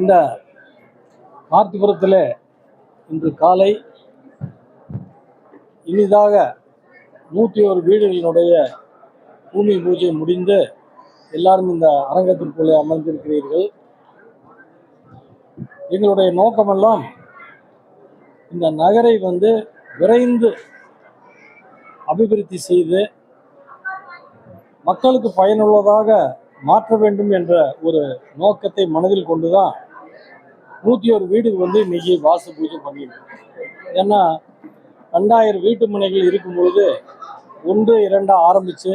இந்த கார்த்திபுரத்தில் இன்று காலை இனிதாக 101 வீடுகளினுடைய பூமி பூஜை முடிந்து எல்லாரும் இந்த அரங்கத்திற்குள்ளே அமர்ந்திருக்கிறீர்கள். எங்களுடைய நோக்கமெல்லாம் இந்த நகரை விரைந்து அபிவிருத்தி செய்து மக்களுக்கு பயனுள்ளதாக மாற்ற வேண்டும் என்ற ஒரு நோக்கத்தை மனதில் கொண்டுதான் 101 வீடுக்கு இன்னைக்கு வாஸ்து பூஜை பண்ணியிருக்கோம். ஏன்னா 2000 வீட்டு மனைகள் இருக்கும் பொழுது 1, 2 ஆரம்பித்து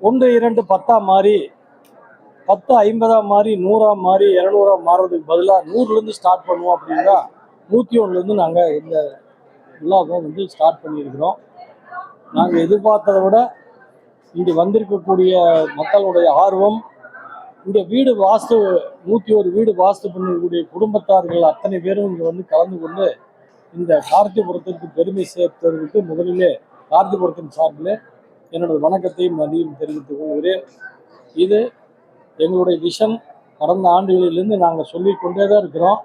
1, 2 10 மாறி 10 50 மாறி 100 மாறி 200 மாறுறதுக்கு பதிலாக 100லேருந்து ஸ்டார்ட் பண்ணுவோம் அப்படின்னா 101லேருந்து நாங்கள் இந்த விழாவை ஸ்டார்ட் பண்ணியிருக்கிறோம். நாங்கள் எதிர்பார்த்ததை விட இங்கு வந்திருக்கக்கூடிய மக்களுடைய ஆர்வம், இந்த வீடு வாஸ்து 101 வீடு வாஸ்து பண்ணக்கூடிய குடும்பத்தார்கள் அத்தனை பேரும் இங்கே கலந்து கொண்டு இந்த கார்த்திபுரத்திற்கு பெருமை சேர்த்ததற்கு முதலிலே கார்த்திபுரத்தின் சார்பில் என்னோட வணக்கத்தையும் நன்றியும் தெரிவித்துக் கொள்கிறேன். இது எங்களுடைய விஷன். கடந்த ஆண்டுகளிலிருந்து நாங்கள் சொல்லிக்கொண்டே தான் இருக்கிறோம்.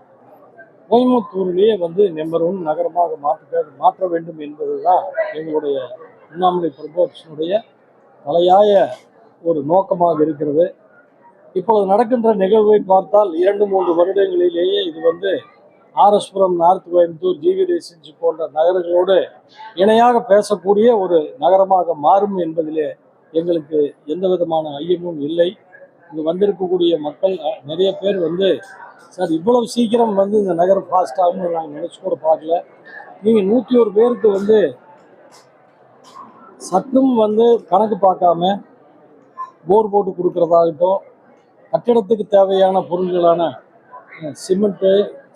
கோயம்புத்தூரிலேயே நம்பர் 1 நகரமாக மாற்ற வேண்டும் என்பது தான் எங்களுடைய உண்ணாமலை ப்ரமோஷனுடைய தலையாய ஒரு நோக்கமாக இருக்கிறது. இப்பொழுது நடக்கின்ற நிகழ்வை பார்த்தால் 2-3 வருடங்களிலேயே இது RS Puram, north Coimbatore, GV residency போன்ற நகரங்களோடு இணையாக பேசக்கூடிய ஒரு நகரமாக மாறும் என்பதிலே எங்களுக்கு எந்த விதமான ஐயமும் இல்லை. இங்கு வந்திருக்கக்கூடிய மக்கள் நிறைய பேர் சார் இவ்வளவு சீக்கிரம் இந்த நகரம் ஃபாஸ்டாகும்னு நாங்கள் நினச்சி கூட பார்க்கல. நீங்கள் 101 பேருக்கு சற்றும் கணக்கு பார்க்காம போர் போட்டு கொடுக்குறதாகட்டும், கட்டிடத்துக்கு தேவையான பொருள்களான சிமெண்ட்டு,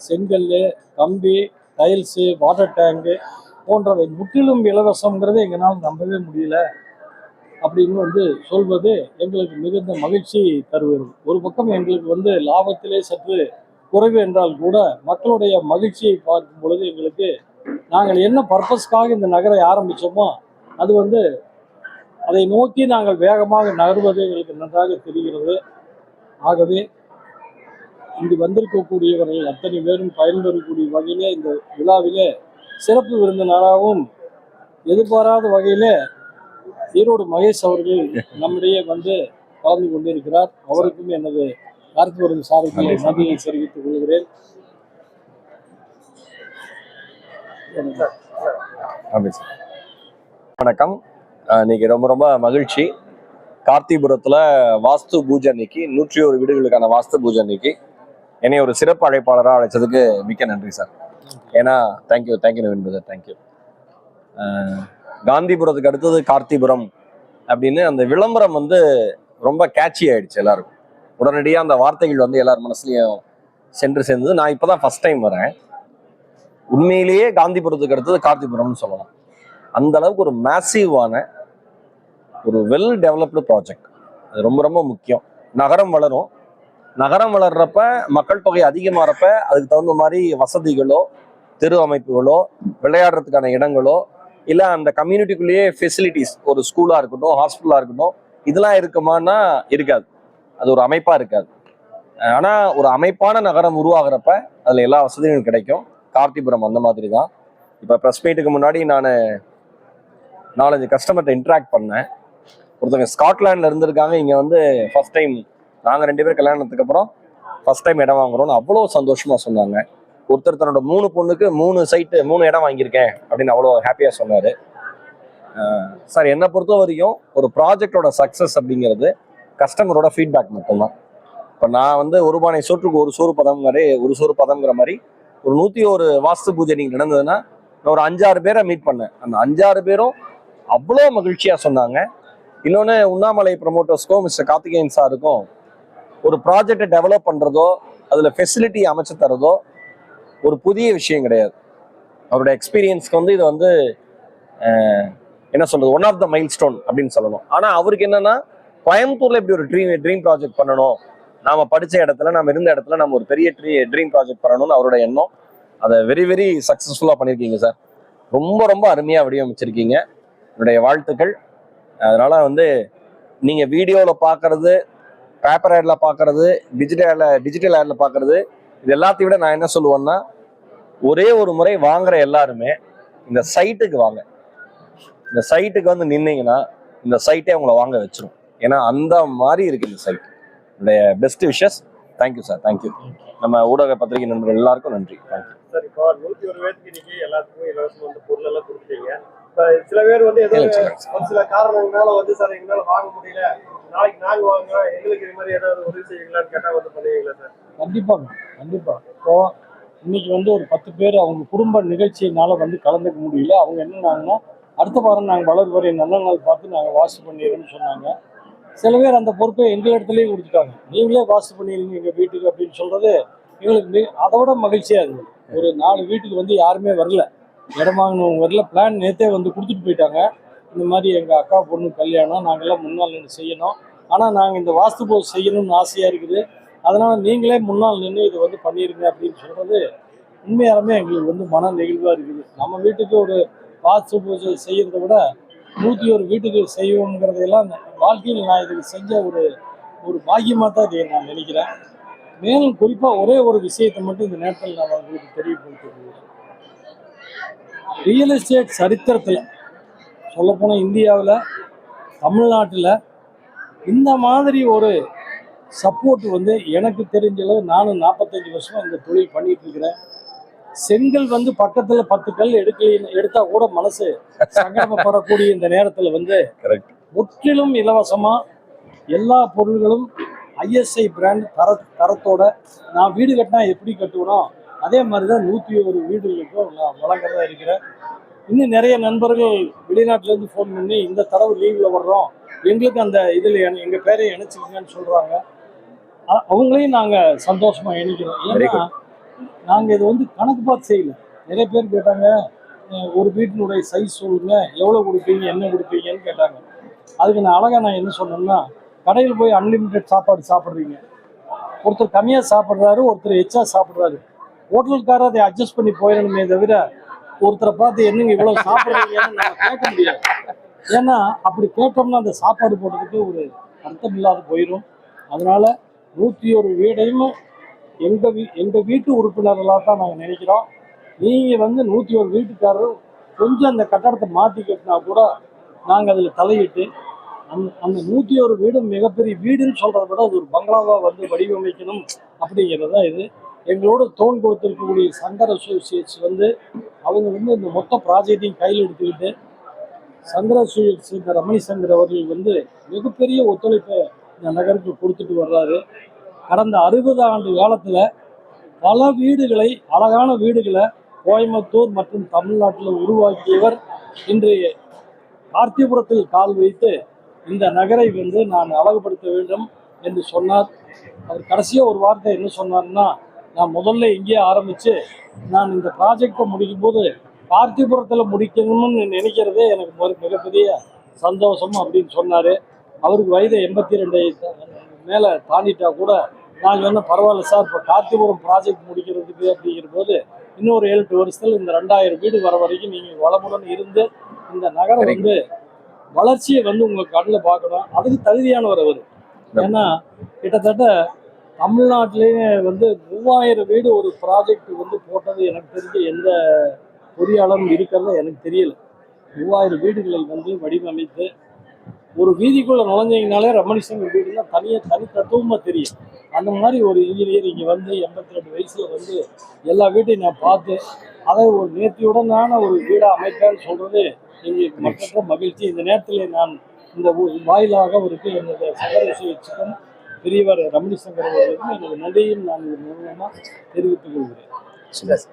செங்கல், கம்பி, டைல்ஸு, வாட்டர் டேங்கு போன்றவை முற்றிலும் இலவசங்கிறத எங்களால் நம்பவே முடியல அப்படின்னு சொல்வது எங்களுக்கு மிகுந்த மகிழ்ச்சி தருவது. ஒரு பக்கம் எங்களுக்கு லாபத்திலே சற்று குறைவு என்றால் கூட மக்களுடைய மகிழ்ச்சியை பார்க்கும் பொழுது எங்களுக்கு நாங்கள் என்ன பர்பஸ்க்காக இந்த நகரை ஆரம்பித்தோமோ அது அதை நோக்கி நாங்கள் வேகமாக நகர்வது எங்களுக்கு நன்றாக தெரிகிறது. ஆகவே இங்கு வந்திருக்கக்கூடியவர்கள் அத்தனை பேரும் பயன்பெறக்கூடிய வகையிலே இந்த விழாவிலே சிறப்பு விருந்தினராகவும் எதிர்பாராத வகையிலே ஈரோடு மகேஷ் அவர்கள் நம்மிடையே கலந்து கொண்டிருக்கிறார். அவருக்கும் எனது கார்த்திபுரம் சார்பில் நன்றியை தெரிவித்துக் கொள்கிறேன். வணக்கம். இன்னைக்கு ரொம்ப ரொம்ப மகிழ்ச்சி. கார்த்திபுரத்துல வாஸ்து பூஜை அன்னைக்கு 101 வீடுகளுக்கான வாஸ்து பூஜை அன்னைக்கு என்னை ஒரு சிறப்பு அழைப்பாளராக அழைச்சதுக்கு மிக்க நன்றி சார். ஏன்னா தேங்க்யூ நவீன் பிரதர், தேங்க்யூ. காந்திபுரத்துக்கு அடுத்தது கார்த்திபுரம் அப்படின்னு அந்த விளம்பரம் ரொம்ப கேட்சி ஆயிடுச்சு எல்லாருக்கும். உடனடியாக அந்த வார்த்தைகள் எல்லார் மனசுலையும் சென்று சேர்ந்தது. நான் இப்போதான் ஃபர்ஸ்ட் டைம் வரேன். உண்மையிலேயே காந்திபுரத்துக்கு அடுத்தது கார்த்திபுரம்னு சொல்லலாம். அந்த அளவுக்கு ஒரு மேசிவான ஒரு வெல் டெவலப்டு ப்ராஜெக்ட். அது ரொம்ப ரொம்ப முக்கியம். நகரம் வளரும். நகரம் வளர்றப்ப மக்கள் தொகை அதிகமாகறப்ப அதுக்கு தகுந்த மாதிரி வசதிகளோ, தெரு அமைப்புகளோ, விளையாடுறதுக்கான இடங்களோ, இல்லை அந்த கம்யூனிட்டிக்குள்ளேயே ஃபெசிலிட்டிஸ், ஒரு ஸ்கூலாக இருக்கட்டும், ஹாஸ்பிட்டலாக இருக்கட்டும், இதெல்லாம் இருக்குமானா இருக்காது. அது ஒரு அமைப்பாக இருக்காது. ஆனால் ஒரு அமைப்பான நகரம் உருவாகிறப்ப அதில் எல்லா வசதிகளும் கிடைக்கும். கார்த்திபுரம் அந்த மாதிரி தான். இப்போ ப்ரெஸ் மீட்டுக்கு முன்னாடி நான் 4-5 கஸ்டமர்கிட்ட இன்ட்ராக்ட் பண்ணேன். ஒருத்தவங்க ஸ்காட்லாண்டில் இருந்திருக்காங்க. இங்கே ஃபர்ஸ்ட் டைம், நாங்கள் 2 பேர் கல்யாணத்துக்கு அப்புறம் ஃபர்ஸ்ட் டைம் இடம் வாங்குறோம்னு அவ்வளோ சந்தோஷமாக சொன்னாங்க. ஒருத்தர் தன்னோட 3 பொண்ணுக்கு 3 இடம் வாங்கியிருக்கேன் அப்படின்னு அவ்வளோ ஹாப்பியாக சொன்னார். சார், என்னை பொறுத்த வரைக்கும் ஒரு ப்ராஜெக்டோட சக்ஸஸ் அப்படிங்கிறது கஸ்டமரோட ஃபீட்பேக் மட்டும்தான். இப்போ நான் ஒரு பானை சோற்றுக்கு ஒரு சோறு பதம்ங்கிற மாதிரி ஒரு 101 வாஸ்து பூஜை நீங்கள் நடந்ததுன்னா நான் ஒரு 5-6 பேரை மீட் பண்ணேன். அந்த 5-6 பேரும் அவ்வளோ மகிழ்ச்சியாக சொன்னாங்க. இன்னொன்று, உண்ணாமலை ப்ரமோட்டர்ஸ்க்கும் மிஸ்டர் கார்த்திகேயன் சாருக்கும் ஒரு ப்ராஜெக்டை டெவலப் பண்ணுறதோ அதில் ஃபெசிலிட்டி அமைச்சு தரதோ ஒரு புதிய விஷயம் கிடையாது. அவரோட எக்ஸ்பீரியன்ஸ்க்கு இது என்ன சொல்றது, one of the milestone அப்படின்னு சொல்லணும். ஆனால் அவருக்கு என்னன்னா, கோயம்புத்தூர்ல இப்படி ஒரு ட்ரீம் ப்ராஜெக்ட் பண்ணணும், நாம படித்த இடத்துல, நம்ம இருந்த இடத்துல நம்ம ஒரு பெரிய ட்ரீம் ப்ராஜெக்ட் பண்ணணும்னு அவரோட எண்ணம். அதை வெரி வெரி சக்ஸஸ்ஃபுல்லாக பண்ணியிருக்கீங்க சார். ரொம்ப ரொம்ப அருமையாக வடிவமைச்சிருக்கீங்க. என்னுடைய வாழ்த்துக்கள். அதனால நீங்கள் வீடியோவில் பார்க்கறது பேப்பர் ஆட்ல பார்க்கறது, டிஜிட்டல் ஆட்ல பார்க்கறது, இது எல்லாத்தையும் விட நான் என்ன சொல்லுவேன்னா, ஒரே ஒரு முறை வாங்குற எல்லாருமே இந்த சைட்டுக்கு வாங்க. இந்த சைட்டுக்கு வந்து நின்னீங்கன்னா இந்த சைட்டே உங்களை வாங்க வச்சிரும். ஏன்னா அந்த மாதிரி இருக்கு இந்த site. Best wishes. Thank you sir, thank you. நம்ம ஊடக பத்திரிகை நண்பர்கள் எல்லாருக்கும் நன்றி. Thank you sir. இப்போ 101 பேருக்கு இன்னைக்கு எல்லாத்துக்கும் இலவசம் வந்து பொருள் எல்லாம் கொடுத்துட்டீங்க. இப்போ சில பேர் வந்து ஏதோ ஒரு சில காரணங்களால வந்து சார் எங்களால வாங்க முடியல, நாளைக்கு நாங்க வாங்குறோம், எங்களுக்கு இது மாதிரி ஏதாவது உதவி செய்வீங்களான்னு கேட்டா வந்து பண்ணுவீங்களா சார்? கண்டிப்பாங்க, கண்டிப்பா. இப்போ இன்னைக்கு வந்து ஒரு 10 பேர் அவங்க குடும்ப நிகழ்ச்சியினால வந்து கலந்துக்க முடியல. அவங்க என்னன்னாங்கன்னா, அடுத்த வாரம் நாங்கள் வளர் வரை நல்ல நாள் பார்த்து நாங்கள் வாசி பண்ணிடுறோம்னு சொன்னாங்க. சில பேர் அந்த பொறுப்பை எங்கள் இடத்துலயே கொடுத்துட்டாங்க. நீங்களே வாசி பண்ணிடுங்க எங்கள் வீட்டுக்கு அப்படின்னு சொல்றது எங்களுக்கு அதோட மகிழ்ச்சியாக இருந்தது. ஒரு 4 வீட்டுக்கு வந்து யாருமே வரல, இடம் வாங்கினவங்க வரல. பிளான் நேற்றே வந்து கொடுத்துட்டு போயிட்டாங்க. இந்த மாதிரி எங்கள் அக்கா பொண்ணு கல்யாணம், நாங்கள்லாம் முன்னால் நின்று செய்யணும், ஆனால் நாங்கள் இந்த வாஸ்து பூஜை செய்யணும்னு ஆசையாக இருக்குது, அதனால் நீங்களே முன்னால் நின்று இதை வந்து பண்ணிடுங்க அப்படின்னு சொல்கிறது உண்மையாலுமே எங்களுக்கு வந்து மன நெகிழ்வாக இருக்குது. நம்ம வீட்டுக்கு ஒரு வாஸ்து பூஜை செய்கிறத விட 101 வீட்டுக்கு செய்வோங்கிறதையெல்லாம் வாழ்க்கையில் நான் இதுக்கு செஞ்ச ஒரு பாக்கியமாக தான் இதை நான் நினைக்கிறேன். மேலும் குறிப்பாக ஒரே ஒரு விஷயத்தை மட்டும் இந்த நேரத்தில் நான் உங்களுக்கு தெரியப்படுத்துகிறேன். ரியல் எஸ்டேட் சரித்திரத்தில் சொல்லப்போனால் இந்தியாவில், தமிழ்நாட்டில் இந்த மாதிரி ஒரு சப்போர்ட் வந்து எனக்கு தெரிஞ்சளவு நானும் 45 வருஷமாக இந்த தொழில் பண்ணிட்டு இருக்கிறேன். செங்கல் வந்து பக்கத்தில் 10 கல் எடுத்தா கூட மனசு சங்கடப்படக்கூடிய இந்த நேரத்தில் வந்து முற்றிலும் இலவசமாக எல்லா பொருள்களும் ஐஎஸ்ஐ பிராண்ட் தரத்தோட நான் வீடு கட்டினா எப்படி கட்டுவேனோ அதே மாதிரி தான் 101 வீடுகளுக்கும் நான் வழங்குறதா இருக்கிறேன். இன்னும் நிறைய நண்பர்கள் வெளிநாட்டிலேருந்து ஃபோன் பண்ணி இந்த தடவை லீவில் வர்றோம், எங்களுக்கு அந்த இதில் எங்கள் பேரை இணைச்சிருக்கீங்கன்னு சொல்கிறாங்க. அவங்களையும் நாங்கள் சந்தோஷமாக இணைக்கிறோம். ஏன்னா நாங்கள் இதை வந்து கணக்கு பார்த்து செய்யல. நிறைய பேர் கேட்டாங்க, ஒரு வீட்டினுடைய சைஸ் சொல்லுங்க, எவ்வளோ கொடுப்பீங்க, என்ன கொடுப்பீங்கன்னு கேட்டாங்க. அதுக்கு நான் என்ன சொன்னேன்னா, கடையில் போய் அன்லிமிட்டெட் சாப்பாடு சாப்பிட்றீங்க, ஒருத்தர் கம்மியாக சாப்பிட்றாரு, ஒருத்தர் எச்சா சாப்பிட்றாரு, ஹோட்டலுக்காரர் அதை அட்ஜஸ்ட் பண்ணி போயிடணுமே தவிர ஒருத்தரை பார்த்து என்னங்க இவ்வளோ சாப்பிட்றீங்கன்னு நம்ம கேட்க முடியாது. ஏன்னா அப்படி கேட்டோம்னா அந்த சாப்பாடு போடுறதுக்கு ஒரு அர்த்தம் இல்லாத போயிடும். அதனால 101 வீடையும் எங்கள் வீட்டு உறுப்பினர்களாக தான் நாங்கள் நினைக்கிறோம். நீங்கள் வந்து 101 வீட்டுக்காரரும் கொஞ்சம் அந்த கட்டடத்தை மாற்றி கட்டினா கூட நாங்கள் அதில் தலையிட்டு அந்த 101 வீடும் மிகப்பெரிய வீடுன்னு சொல்கிறத விட அது ஒரு பங்களாவாக வந்து வடிவமைக்கணும் அப்படிங்கிறது தான் இது. எங்களோட தோல் கொடுத்துருக்கக்கூடிய சங்கர் அசோசியேட்ஸ் வந்து அவங்க வந்து இந்த மொத்த ப்ராஜெக்டையும் கையில் எடுத்துக்கிட்டு, சங்கர் அசோசியேட்ஸ் இந்த ரமணி சங்கர் அவர்கள் வந்து மிகப்பெரிய ஒத்துழைப்பை இந்த நகருக்கு கொடுத்துட்டு வர்றாரு. கடந்த 60 ஆண்டு காலத்தில் பல வீடுகளை, அழகான வீடுகளை கோயம்புத்தூர் மற்றும் தமிழ்நாட்டில் உருவாக்கியவர். இன்று பார்த்திபுரத்தில் கால் வைத்து இந்த நகரை வந்து நான் அழகுபடுத்த வேண்டும் என்று சொன்னார். அவர் கடைசியாக ஒரு வார்த்தை என்ன சொன்னார்னா, நான் முதல்ல இங்கேயே ஆரம்பித்து நான் இந்த ப்ராஜெக்டை முடிக்கும் போது பார்த்திபுரத்தில் முடிக்கணும்னு நினைக்கிறதே எனக்கு மிகப்பெரிய சந்தோஷம் அப்படின்னு சொன்னார். அவருக்கு வயது 82 மேலே தாண்டிட்டா கூட நான் சொன்னேன், பரவாயில்ல சார், இப்போ பார்த்திபுரம் ப்ராஜெக்ட் முடிக்கிறதுக்கு அப்படிங்கிற போது இன்னொரு 7-8 வருஷத்தில் இந்த 2000 வீடு வர வரைக்கும் நீங்கள் வளமுடன் இருந்து இந்த நகரம் வந்து வளர்ச்சியை வந்து உங்கள் கண்ணில் பார்க்கணும். அதுக்கு தகுதியானவர் அவர். ஏன்னா கிட்டத்தட்ட தமிழ்நாட்டிலேயே வந்து 3000 வீடு ஒரு ப்ராஜெக்ட் வந்து போட்டது எனக்கு தெரிஞ்ச எந்த பொறியாளரும் இருக்கிறத எனக்கு தெரியல. 3000 வீடுகளை வந்து வடிவமைத்து ஒரு வீதிக்குள்ளே நுழைஞ்சிங்கனாலே ரமணி சங்கர் வீடுனா தனி தத்துவமாக தெரியும். அந்த மாதிரி ஒரு இன்ஜினியர் இங்கே வந்து 82 வயசில் வந்து எல்லா வீட்டையும் நான் பார்த்து அதை ஒரு நேர்த்தியுடனான ஒரு வீடாக அமைப்பேன்னு சொல்கிறது எங்களுக்கு மற்ற மகிழ்ச்சி. இந்த நேரத்தில் நான் இந்த வாயிலாக அவருக்கு என்னுடைய சங்கர் அசோசியேட்ஸுக்கும் பெரியவர் ரமணி சங்கர் அவர்களுக்கும் என்னுடைய நன்றியும் நான் ஒரு நிறுவனமாக தெரிவித்துக் கொள்கிறேன்.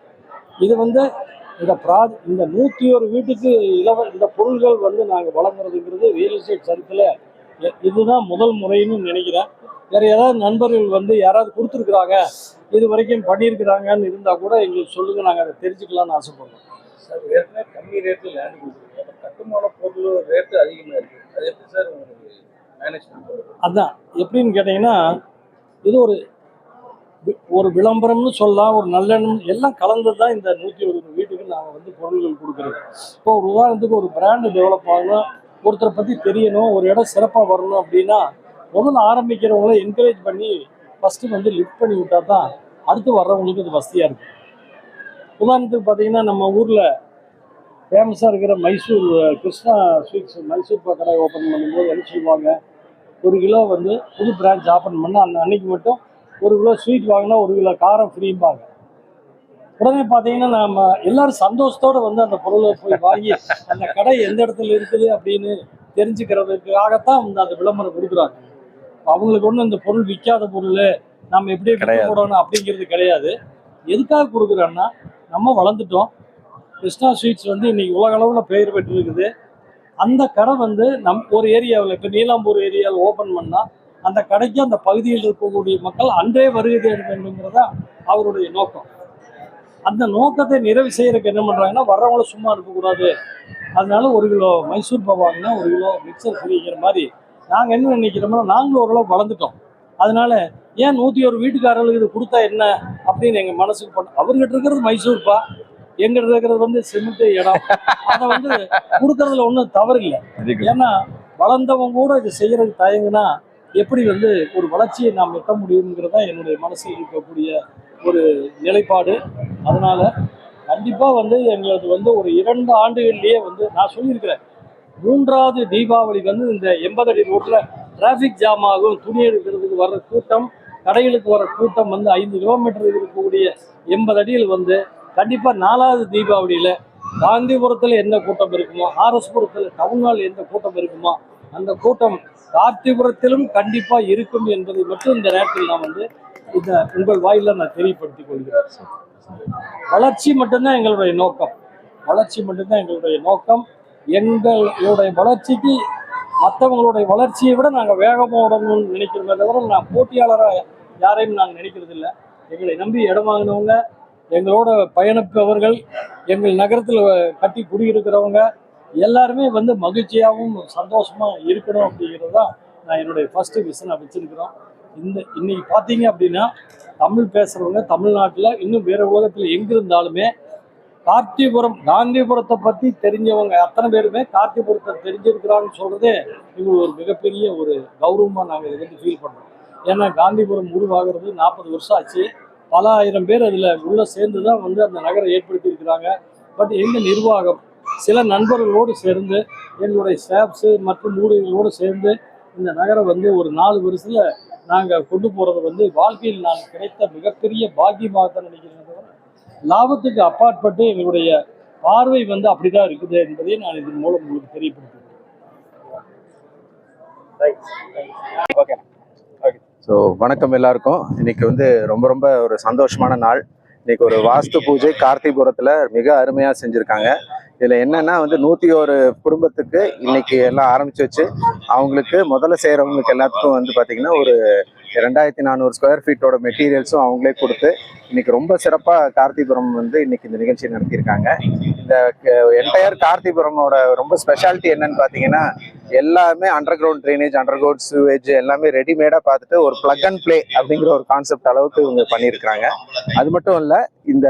இது வந்து இந்த 101 வீட்டுக்கு இந்த பொருள்கள் வந்து நாங்கள் வழங்குறதுங்கிறது ரியல் எஸ்டேட் சரித்தில் இதுதான் முதல் முறைன்னு நினைக்கிறேன். வேறு ஏதாவது நண்பர்கள் வந்து யாராவது கொடுத்துருக்குறாங்க, இது வரைக்கும் பண்ணியிருக்கிறாங்கன்னு இருந்தால் கூட எங்களுக்கு சொல்லுங்கள், நாங்கள் அதை தெரிஞ்சுக்கலான்னு ஆசைப்படுறோம். சார், ஏற்கனவே கம்மி ரேட்டில் லேண்ட் கொடுத்துருக்கோம், கட்டுமான பொருள் ரேட்டு அதிகமாக இருக்குது, அது எப்படி சார் உங்களுக்கு மேனேஜ் பண்ணுறது? அதுதான் எப்படின்னு கேட்டிங்கன்னா, இது ஒரு விளம்பரம்னு சொல்லலாம், ஒரு நல்லெண்ணம் எல்லாம் கலந்து தான் இந்த 101 வீட்டுக்கு நாங்கள் வந்து பொருள்கள் கொடுக்குறது. இப்போ ஒரு உதாரணத்துக்கு ஒரு பிராண்டு டெவலப் ஆகணும், ஒருத்தரை பற்றி தெரியணும், ஒரு இடம் சிறப்பாக வரணும் அப்படின்னா முதல்ல ஆரம்பிக்கிறவங்கள என்கரேஜ் பண்ணி ஃபஸ்ட்டு வந்து லிஃப்ட் பண்ணி விட்டா தான் அடுத்து வர்றவங்களுக்கு அது வசதியாக இருக்கும். உதாரணத்துக்கு பார்த்தீங்கன்னா நம்ம ஊரில் ஃபேமஸாக இருக்கிற மைசூர் கிருஷ்ணா ஸ்வீட்ஸ் மைசூர் பாக் கடை ஓப்பன் பண்ணும்போது என்ன சொல்லுவாங்க, 1 கிலோ வந்து புது பிரான்ச் ஓப்பன் பண்ணால் அந்த அன்னைக்கு மட்டும் 1 கிலோ ஸ்வீட் வாங்கினா 1 கிலோ காரம் ஃப்ரீம்பாங்க. உடனே பார்த்தீங்கன்னா நம்ம எல்லாரும் சந்தோஷத்தோடு வந்து அந்த பொருளை போய் வாங்கி அந்த கடை எந்த இடத்துல இருக்குது அப்படின்னு தெரிஞ்சுக்கிறதுக்காகத்தான் வந்து அந்த விளம்பரம் கொடுக்குறாங்க. அவங்களுக்கு ஒன்றும் இந்த பொருள் விற்காத பொருள் நம்ம எப்படியே விற்க போடணும் அப்படிங்கிறது கிடையாது. எதுக்காக கொடுக்குறோன்னா, நம்ம வளர்ந்துட்டோம். கிருஷ்ணா ஸ்வீட்ஸ் வந்து இன்னைக்கு உலக அளவில் பெயர் பெற்றிருக்குது. அந்த கடை வந்து ஒரு ஏரியாவில் இப்போ நீலாம்பூர் ஏரியாவில் ஓப்பன் பண்ணால் அந்த கடைக்கு அந்த பகுதியில் இருக்கக்கூடிய மக்கள் அன்றே வருகை தேட வேண்டுங்கிறதா அவருடைய நோக்கம். அந்த நோக்கத்தை நிறைவு செய்யறதுக்கு என்ன பண்ணுறாங்கன்னா, வர்றவங்கள சும்மா இருக்கக்கூடாது, அதனால 1 கிலோ மைசூர் பாக் வாங்கினா 1 கிலோ மிக்சர் ஃப்ரீங்கிற மாதிரி நாங்கள் என்ன நினைக்கிறோம்னா, நாங்களும் ஓரளவு வளர்ந்துட்டோம். அதனால ஏன் 101 வீட்டுக்காரர்களுக்கு இது கொடுத்தா என்ன அப்படின்னு எங்கள் மனசுக்கு அவர்கிட்ட இருக்கிறது மைசூர்பா, எங்கிட்ட இருக்கிறது வந்து சிமெண்ட் இடம், அதை வந்து கொடுக்கறதுல ஒன்றும் தவறு இல்லை. ஏன்னா வளர்ந்தவங்க கூட இது செய்யறதுக்கு தயங்குனா எப்படி வந்து ஒரு வளர்ச்சியை நாம் எட்ட முடியுங்கிறதா என்னுடைய மனசில் இருக்கக்கூடிய ஒரு நிலைப்பாடு. அதனால கண்டிப்பாக வந்து எங்களுக்கு வந்து ஒரு 2 ஆண்டுகள்லேயே வந்து நான் சொல்லியிருக்கிறேன், 3வது தீபாவளிக்கு வந்து இந்த 80 அடி ரோட்டில் டிராஃபிக் ஜாம் ஆகும், துணி எடுக்கிறதுக்கு வர்ற கூட்டம், கடைகளுக்கு வர கூட்டம் வந்து 5 கிலோமீட்டர் இருக்கக்கூடிய 80 அடியில் வந்து கண்டிப்பாக 4வது தீபாவளியில் காந்திபுரத்தில் என்ன கூட்டம் இருக்குமோ, ஆர்எஸ்புரத்தில் டவுன் ஹால் எந்த கூட்டம் இருக்குமோ அந்த கூட்டம் காந்திபுரத்திலும் கண்டிப்பாக இருக்கும் என்பதை மட்டும் இந்த நேரத்தில் நான் வந்து இந்த உங்கள் வாயில நான் தெரியப்படுத்திக் கொள்கிறேன். வளர்ச்சி மட்டும்தான் எங்களுடைய நோக்கம், வளர்ச்சி மட்டும்தான் எங்களுடைய நோக்கம். எங்களுடைய வளர்ச்சிக்கு மற்றவங்களுடைய வளர்ச்சியை விட நாங்கள் வேகமாக ஓடணும்னு நினைக்கிறோமே தவிர நான் போட்டியாளராக யாரையும் நாங்கள் நினைக்கிறது இல்லை. எங்களை நம்பி இடம் வாங்கினவங்க, எங்களோட பயணிப்பவர்கள், எங்கள் நகரத்தில் கட்டி குடியிருக்கிறவங்க எல்லாருமே வந்து மகிழ்ச்சியாகவும் சந்தோஷமாக இருக்கணும் அப்படிங்கிறது தான் நான் என்னுடைய ஃபஸ்ட்டு விஷனை வச்சுருக்கிறோம். இன்னைக்கு பார்த்தீங்க அப்படின்னா தமிழ் பேசுகிறவங்க தமிழ்நாட்டில் இன்னும் வேறு உலகத்தில் எங்கே இருந்தாலுமே காந்திபுரத்தை பற்றி தெரிஞ்சவங்க அத்தனை பேருமே காந்திபுரத்தை தெரிஞ்சிருக்கிறாங்கன்னு சொல்கிறதே எங்களுக்கு ஒரு மிகப்பெரிய ஒரு கௌரவமாக நாங்கள் இதை வந்து ஃபீல் பண்ணுறோம். ஏன்னா காந்திபுரம் உருவாகிறது 40 வருஷம் ஆச்சு. பல ஆயிரம் பேர் அதில் உள்ளே சேர்ந்து தான் வந்து அந்த நகரை ஏற்படுத்தி இருக்கிறாங்க. பட் எங்கள் நிர்வாகம் சில நண்பர்களோடு சேர்ந்து எங்களுடைய ஸ்டாஃப்ஸு மற்றும் ஊழியர்களோடு சேர்ந்து இந்த நகரம் வந்து ஒரு 4 வருஷத்தில் நாங்கள் கொண்டு போகிறது வந்து வாழ்க்கையில் நான் கிடைத்த மிகப்பெரிய பாக்கியமாக தான் நினைக்கிறேன். லாபத்துக்கு அப்பாற்பட்டு எங்களுடைய பார்வை வந்து அப்படிதான் இருக்குது என்பதை நான் இதன் மூலம் உங்களுக்கு தெரியப்படுத்துகிறேன். ஸோ வணக்கம் எல்லாருக்கும். இன்னைக்கு வந்து ரொம்ப ரொம்ப ஒரு சந்தோஷமான நாள். இன்னைக்கு ஒரு வாஸ்து பூஜை கார்த்திபுரத்தில் மிக அருமையாக செஞ்சுருக்காங்க. இதில் என்னென்னா வந்து 101 குடும்பத்துக்கு இன்னைக்கு எல்லாம் ஆரம்பித்து வச்சு அவங்களுக்கு முதல்ல செய்கிறவங்களுக்கு எல்லாத்துக்கும் வந்து பார்த்திங்கன்னா ஒரு 2400 ஸ்கொயர் ஃபீட்டோட மெட்டீரியல்ஸும் அவங்களே கொடுத்து இன்னைக்கு ரொம்ப சிறப்பாக கார்த்திபுரம் வந்து இன்னைக்கு இந்த நிகழ்ச்சி நடத்தியிருக்காங்க. இந்த என்டையர் கார்த்திபுரமோட ரொம்ப ஸ்பெஷாலிட்டி என்னன்னு பார்த்தீங்கன்னா, எல்லாமே under ground drainage, under ground sewage எல்லாமே ரெடிமேடாக பார்த்துட்டு ஒரு பிளக் அண்ட் பிளே அப்படிங்கிற ஒரு கான்செப்ட் அளவுக்கு இவங்க பண்ணியிருக்கிறாங்க. அது மட்டும் இல்லை, இந்த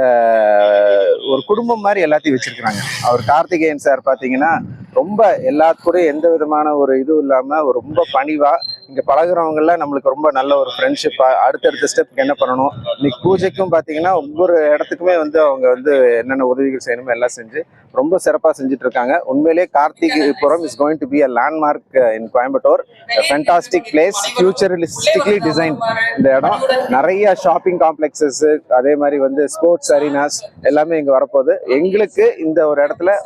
ஒரு குடும்பம் மாதிரி எல்லாத்தையும் வச்சிருக்கிறாங்க. அவர் கார்த்திகேயன் சார் பார்த்தீங்கன்னா ரொம்ப எல்லாத்துக்கூடயும் எந்த விதமான ஒரு இதுவும் இல்லாமல் ரொம்ப பணிவாக இங்கே பழகுறவங்கள நம்மளுக்கு ரொம்ப நல்ல ஒரு ஃப்ரெண்ட்ஷிப்பாக அடுத்தடுத்த ஸ்டெப்புக்கு என்ன பண்ணணும். இன்னைக்கு பூஜைக்கும் பார்த்தீங்கன்னா ஒவ்வொரு இடத்துக்குமே வந்து அவங்க வந்து என்னென்ன உதவிகள் செய்யணுமோ எல்லாம் செஞ்சு ரொம்ப சிறப்பாக செஞ்சுட்டு இருக்காங்க. உண்மையிலேயே Karthikeyapuram is going to be a landmark in Coimbatore. Fantastic place, futuristically design. இந்த இடம் நிறைய ஷாப்பிங் காம்ப்ளெக்ஸஸ், அதே மாதிரி வந்து ஸ்போர்ட்ஸ் அரினாஸ் எல்லாமே இங்கே வரப்போகுது. எங்களுக்கு இந்த ஒரு இடத்துல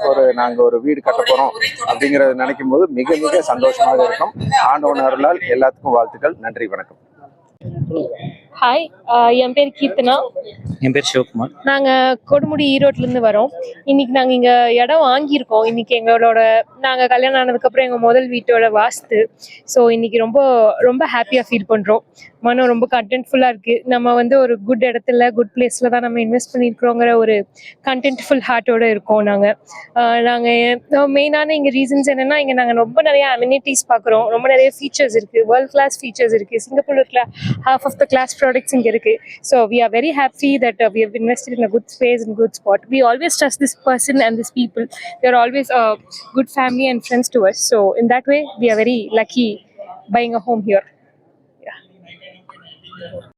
நாங்கள் ஒரு வீடு கட்ட போகிறோம் அப்படிங்கிறத நினைக்கும் போது மிக மிக சந்தோஷமாக இருக்கும். ஆண்டவன் அருளால் எல்லாத்துக்கும் வாழ்த்துக்கள். நன்றி, வணக்கம். ஹாய், என் பேர் கீர்த்தனா. என் பேர் சிவகுமார். நாங்கள் கொடுமுடி ஈரோட்லேருந்து வரோம். இன்னைக்கு நாங்கள் இங்கே இடம் வாங்கியிருக்கோம். இன்னைக்கு நாங்கள் கல்யாணம் ஆனதுக்கப்புறம் எங்கள் முதல் வீட்டோட வாஸ்து. ஸோ இன்னைக்கு ரொம்ப ரொம்ப ஹாப்பியாக ஃபீல் பண்ணுறோம். மனம் ரொம்ப கண்டென்ட்ஃபுல்லாக இருக்குது. நம்ம வந்து ஒரு குட் இடத்துல குட் பிளேஸில் தான் நம்ம இன்வெஸ்ட் பண்ணியிருக்கிறோங்கிற ஒரு கண்டென்ட்ஃபுல் ஹார்ட்டோடு இருக்கோம். நாங்கள் மெயினான இங்கே ரீசன்ஸ் என்னென்னா, இங்கே நாங்கள் ரொம்ப நிறைய அமெனிட்டிஸ் பார்க்குறோம். ரொம்ப நிறைய ஃபீச்சர்ஸ் இருக்குது, வேர்ல்ட் கிளாஸ் ஃபீச்சர்ஸ் இருக்குது. சிங்கப்பூரில் இருக்கிற half of the class products இங்கே இருக்குது. So we are very happy that we have invested in a good space and good spot. We always trust this person and these people. They are always a good family and friends to us. So in that way, we are very lucky buying a home here.